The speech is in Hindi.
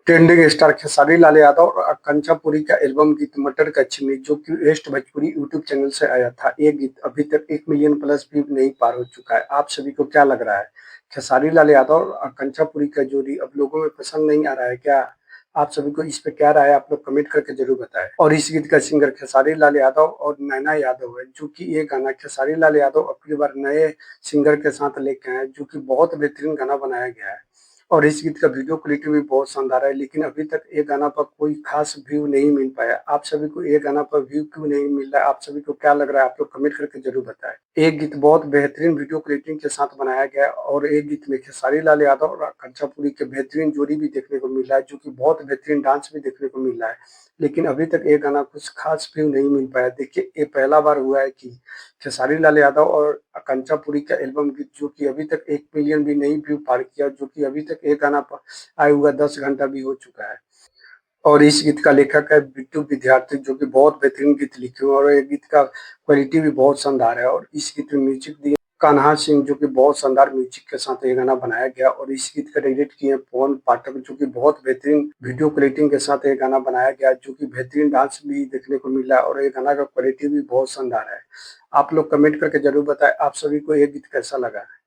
ट्रेंडिंग स्टार खेसारी लाल यादव और आकांक्षा पुरी का एल्बम गीत मटर का चिन्नी जो कि वेस्ट भोजपुरी यूट्यूब चैनल से आया था। ये गीत अभी तक 1 मिलियन प्लस व्यू नहीं पार हो चुका है। आप सभी को क्या लग रहा है? खेसारी लाल यादव और आकांक्षा पुरी का जोड़ी अब लोगों में पसंद नहीं आ रहा है क्या? आप सभी को इस पे क्या राय है? आप लोग कमेंट करके जरूर बताएं। और इस गीत का सिंगर खेसारी लाल यादव और नैना यादव है, जो कि ये गाना खेसारी लाल यादव अगली बार नए सिंगर के साथ लेके आए हैं, जो कि बहुत बेहतरीन गाना बनाया गया है। और इस गीत का वीडियो क्वालिटी भी बहुत शानदार है, लेकिन अभी तक ये गाना पर कोई खास व्यू नहीं मिल पाया। आप सभी को ये गाना पर व्यू क्यों नहीं मिल रहा है? आप सभी को क्या लग रहा है? आप लोग कमेंट करके जरूर बताएं। एक गीत बहुत बेहतरीन वीडियो क्लिपिंग के साथ बनाया गया है और एक गीत में खेसारी लाल यादव और आकांक्षा पुरी के बेहतरीन जोड़ी भी देखने को मिल रहा है, जो कि बहुत बेहतरीन डांस भी देखने को मिल रहा है। लेकिन अभी तक ये गाना कुछ खास व्यू नहीं मिल पाया। देखिए, ये पहला बार हुआ है कि खेसारी लाल यादव और आकांक्षा पुरी का एल्बम गीत, जो कि अभी तक 1 मिलियन भी नहीं व्यू पार किया, जो कि अभी तक ये गाना आए हुआ 10 घंटा भी हो चुका है। और इस गीत का लेखक है बिट्टू विद्यार्थी, जो कि बहुत बेहतरीन गीत लिखे हुए हैं और ये गीत का क्वालिटी भी बहुत शानदार है। और इस गीत में म्यूजिक दिए कान्हा सिंह, जो कि बहुत शानदार म्यूजिक के साथ ये गाना बनाया गया। और इस गीत का डायरेक्ट किए हैं पवन पाठक, जो कि बहुत बेहतरीन वीडियो क्लिपिंग के साथ ये गाना बनाया गया, जो कि बेहतरीन डांस भी देखने को मिला और ये गाना का क्वालिटी भी बहुत शानदार है। आप लोग कमेंट करके जरूर बताएं, आप सभी को ये गीत कैसा लगा है।